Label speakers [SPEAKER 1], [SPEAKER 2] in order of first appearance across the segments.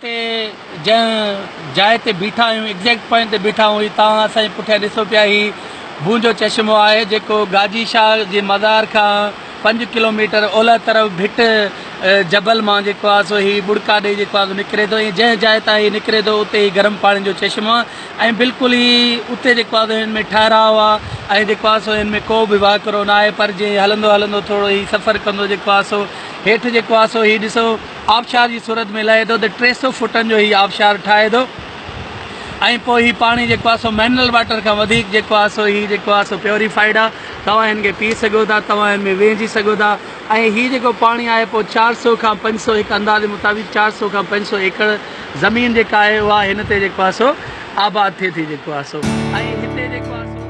[SPEAKER 1] हिते जंहिं जाइ ते बीठा आहियूं एग्ज़ैक्ट पॉइंट ते बीठा आहियूं तव्हां असांजे पुठियां ॾिसो पिया ही भूंजो चश्मो आहे जेको गाजी शाह जे मज़ार खां 5 किलोमीटर ओलह तरफ़ भिट जबल मां जेको आहे सो ही बुड़का ॾेई जेको आहे निकिरे थो ऐं जंहिं जाइ तां ही निकिरे थो उते ही गरम पाणी जो चश्मो आहे ऐं बिल्कुलु ई उते जेको आहे हिन में ठहराव आहे ऐं जेको आहे सो हिन में को बि वाकिरो न आहे पर जीअं हलंदो हलंदो थोरो ही सफ़र कंदो जेको आहे सो हेठि जेको आहे सो ही ॾिसो आबशार जी सूरत में लहे थो त 300 फुटनि जो ही आबशार ठाहे थो ऐं पोइ ही पाणी जेको आहे सो मिनरल वाटर खां वधीक जेको आहे सो ही जेको आहे सो प्योरीफाइड आहे तव्हां हिन खे पी सघो था तव्हां हिन में वेझी सघो था ऐं हीउ जेको पाणी आहे पोइ 400 खां 500 हिकु अंदाज़े मुताबिक़ 400 खां 500 एकड़ ज़मीन जेका आहे उहा हिन ते जेको आहे सो आबाद थिए थी जेको आहे सो ऐं हिते जेको आहे सो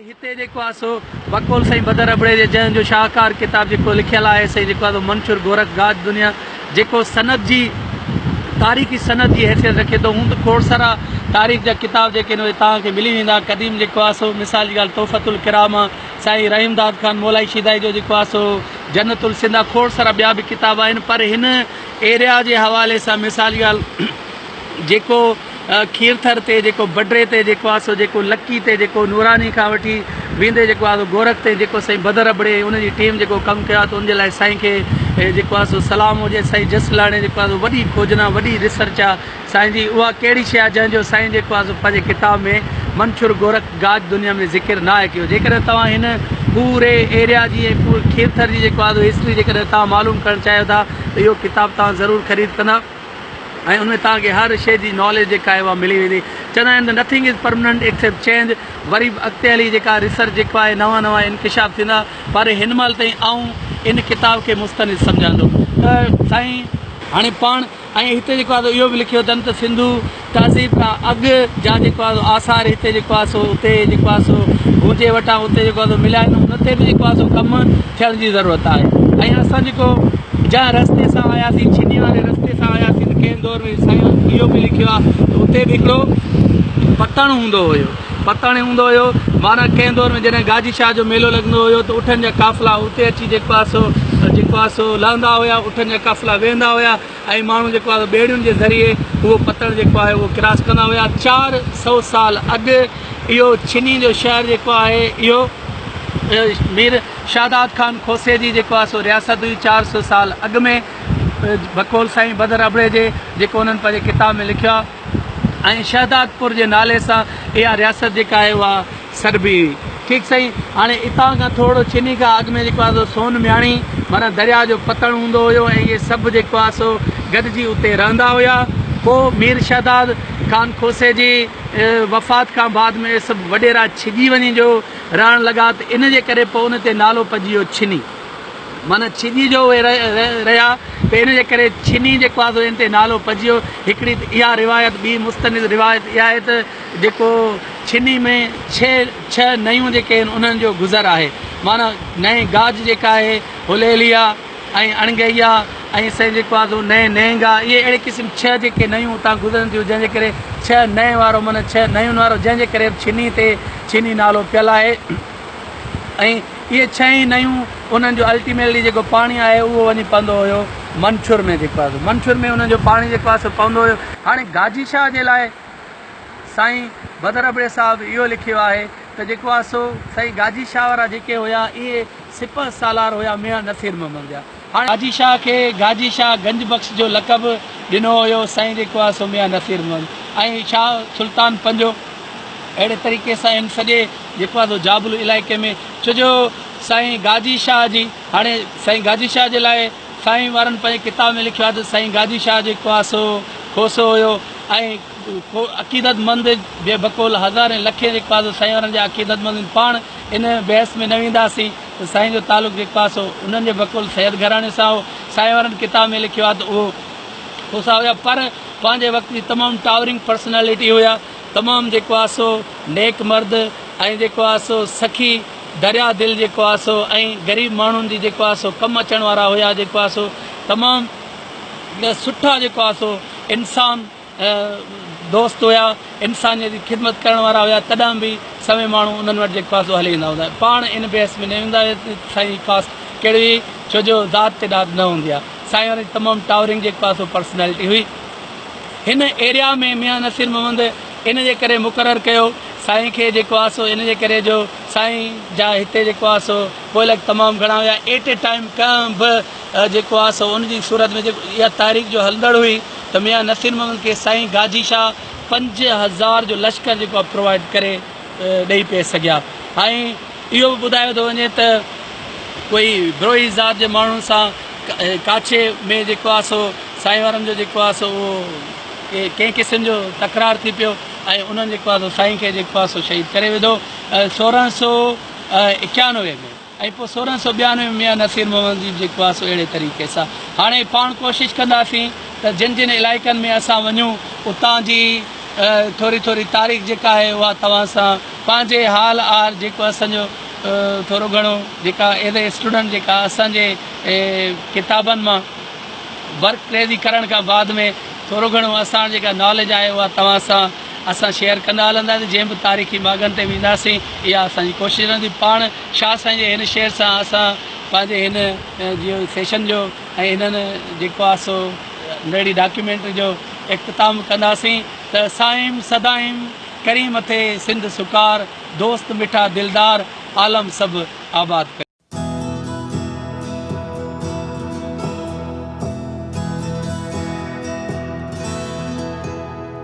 [SPEAKER 1] हिते जेको आहे सो बकोल साईं बदर अबड़े जे जंहिंजो शाहकार किताब जेको लिखियलु आहे साईं जेको आहे मंशूर गोरख गाज दुनिया जेको सनत जी तारीख़ी सनत जी हैसियत रखे थो हूं त खोड़ सारा तारीख़ जा किताब जेके आहिनि उहे तव्हांखे मिली वेंदा क़दीम जेको आहे सो मिसाल जी ॻाल्हि तोहफ़तुल किराम साईं रहीमदाद खान मोलाई शिदाई जो जेको आहे सो जन्नतुल सिंधा खोड़ सारा ॿिया बि किताब आहिनि पर हिन एरिया जे हवाले सां मिसाल जी ॻाल्हि जेको खीरथर ते जेको बडरे ते जेको आहे सो जेको लकी ते जेको नूरानी खां वठी वेंदे जेको आहे गोरख ते जेको साईं बदर अबड़े उनजी टीम जेको कमु कयो आहे त उनजे लाइ साईं खे जेको आहे सो सलाम हुजे साईं जसलाणे जेको आहे वॾी खोजना वॾी रिसर्च आहे साईं जी उहा कहिड़ी शइ आहे जंहिंजो साईं जेको आहे सो पंहिंजे किताब में मंशूर गोरख गाज दुनिया में ज़िक्र न आहे कयो जेकॾहिं तव्हां हिन पूरे एरिया जी ऐं पूरे खीरथर जी जेको आहे हिस्ट्री जेकॾहिं तव्हां मालूम करणु चाहियो था त इहो किताबु तव्हां ज़रूरु ख़रीद कंदा ऐं उनमें तव्हांखे हर शइ जी नॉलेज जेका आहे उहा मिली वेंदी चवंदा आहिनि त nothing is permanent except change वरी अॻिते हली जेका रिसर्च जेको आहे नवां नवां इंकिशाफ थींदा पर हिन महिल ताईं आऊं इन किताब खे मुस्तनिद सम्झां थो त साईं हाणे पाण ऐं हिते जेको आहे इहो बि लिखियो अथनि त सिंधू तहज़ीब खां अॻु जा जेको आहे आसार हिते जेको आहे सो उते जेको आहे सो भूंजे वटां उते जेको आहे सो मिलिया आहिनि उन ते बि जेको आहे सो कमु थियण जी ज़रूरत आहे ऐं असां जेको जंहिं रस्ते सां आयासीं छिनी वारे रस्ते सां आयासीं त कंहिं दौर में साईं इहो बि लिखियो आहे त उते बि हिकिड़ो पतण हूंदो हुयो माना कंहिं दौर में जॾहिं गाजी शाह जो मेलो लॻंदो हुयो त उठनि जा काफ़िला उते अची जेको आहे सो लहंदा हुया उठनि जा काफ़िला वेंदा हुया ऐं माण्हू जेको आहे ॿेड़ियुनि जे ज़रिए उहो पतण जेको आहे उहो क्रॉस कंदा हुया 400 साल अॻु इहो छिनी जो शहर जेको आहे इहो मीर शादात खान खोसे जी जेको आहे सो रियासत हुई 400 साल अॻु में बकोल साईं बदर अबड़े जे जेको उन्हनि पंहिंजे किताब में लिखियो आहे ऐं शहदादपुर जे नाले सां इहा रियासत जेका आहे उहा सरबी हुई ठीकु सही हाणे हितां खां थोरो छिनी खां अॻु में जेको आहे सो सोन मियाणी माना दरिया जो पतण हूंदो हुयो ऐं इहे सभु जेको आहे सो गॾिजी उते रहंदा हुया पोइ मीर शहदाद खान खोसे जी वफ़ात खां बाद में सभु वॾेरा छिजी वञी जो रहणु लॻा त इन जे करे पोइ उन ते नालो पइजी वियो छिनी माना छिजी जो उहे रहिया त इन जे करे छिनी जेको आहे सो इन ते नालो पइजी वियो हिकिड़ी इहा रिवायत ॿी मुस्तनिद रिवायत इहा आहे त जेको छिनी में छह नयूं जेके आहिनि उन्हनि जो गुज़र आहे माना नए गाज जेका आहे हुलेलिया ऐं अणगैया ऐं साईं जेको आहे सो नए नहंगा इहे अहिड़े क़िस्म 6 जेके नयूं उतां गुज़रनि थियूं जंहिंजे करे 6 नए वारो माना 6 नयुनि वारो जंहिंजे करे छिनी ते छिनी नालो पियल आहे ऐं इहे 6 नयूं उन्हनि जो अल्टीमेटली जेको पाणी आहे उहो वञी पवंदो हुयो मंशूर में जेको आहे मंशूर में उन्हनि जो पाणी जेको आहे सो पवंदो हुयो हाणे गाजी शाह जे लाइ साईं बदर अबड़े साहिबु इहो लिखियो आहे त जेको आहे सो साईं गाजी शाह वारा जेके हुया इहे सिपह सालार हुया मियां नसीर मोहम्मद जा हाणे गाजी शाह खे गाजी शाह गंज बख़्श जो लक़ब ॾिनो हुयो साईं जेको आहे सो मियां नसीर मोहम्मद ऐं शाह सुल्तान पंजो अहिड़े तरीक़े सां इन सॼे जेको आहे सो जाबुल इलाइक़े में छोजो साईं गाजी शाह जी हाणे साईं गाजी शाह जे लाइ साईं वारनि पंहिंजे किताब में लिखियो आहे त साईं गाजी शाह जेको आहे सो खोसो हुयो ऐं अक़ीदतमंद बेबकोल हज़ारे लखे जेको आहे साईं वारनि जा अक़ीदतमंद पाण इन बहस में न वेंदासीं त साईं जो तालुक़ु जेको आहे सो उन्हनि जे बकोल सैद घराणे सां हो साईं वारनि किताब में लिखियो आहे त उहो खोसा हुया पर पंहिंजे वक़्त जी तमामु टावरिंग पर्सनैलिटी हुया तमामु जेको आहे सो नेक मर्द ऐं जेको आहे सो सखी दरिया दिलि जेको आहे सो ऐं ग़रीब माण्हुनि जी जेको आहे सो कमु अचण वारा हुया, जेको आहे सो तमामु सुठा जेको आहे सो इंसान दोस्त हुया, इंसानियत जी ख़िदमत करण वारा हुया। तॾहिं बि समय माण्हू उन्हनि वटि जेको आहे सो हली ईंदा हूंदा, पाण इन बेस में न वेंदा साईं कास्ट कहिड़ी हुई, छो जो ज़ात ते ॾाढ न हूंदी आहे। साईं वारी तमामु टावरिंग जेको आहे सो पर्सनैलिटी हुई। हिन एरिया में मियां नसीर मोहम्मद इन जे करे मुक़ररु कयो साईं खे, जेको आहे सो इन जे करे जो साईं जा हिते जेको आहे सो कोयलक तमामु घणा हुया। एट ए टाइम कंहिं बि जेको आहे सो उनजी सूरत में जेको इहा तारीख़ जो हलंदड़ हुई त मियां नसीर मोहम्मद खे साईं गाजी शाह 5000 जो लश्कर जेको आहे प्रोवाइड करे ॾेई पिए सघिया। ऐं इहो बि ॿुधायो थो वञे त कोई ब्रोही ज़ात जे माण्हुनि सां काछे में जेको आहे सो साईं वारनि जो जेको आहे सो उहो कंहिं क़िस्म जो तकरार थी पियो ऐं उन्हनि जेको आहे सो साईं खे जेको आहे सो शहीद करे विधो 1691 में। ऐं पोइ 1692 में मियां नसीर मोहम्मद जी जेको आहे सो अहिड़े तरीक़े सां। हाणे पाण कोशिशि कंदासीं त जिन जिन इलाइक़नि में असां वञूं उतां जी थोरी थोरी तारीख़ जेका आहे उहा तव्हां सां पंहिंजे हाल आर जेको असांजो थोरो घणो जेका एज़ ए स्टूडेंट जेका असांजे किताबनि मां वर्क क्रेज़ी करण खां बाद में थोरो घणो असां जेका नॉलेज आहे उहा तव्हां सां असां शेयर कंदा हलंदासीं। जंहिं बि तारीख़ी मागनि ते वेंदासीं इहा असांजी कोशिशि रहंदी। पाण शाह साईं जे हिन शेर सां असां पंहिंजे हिन जीअं सेशन जो ऐं हिननि जेको आहे सो नड़ी डॉक्यूमेंट्री जो इख़्तिताम कंदासीं त साईं सदाईं करी मथे सिंध सुकार, दोस्त मिठा दिलदार, आलम सभु आबाद करे।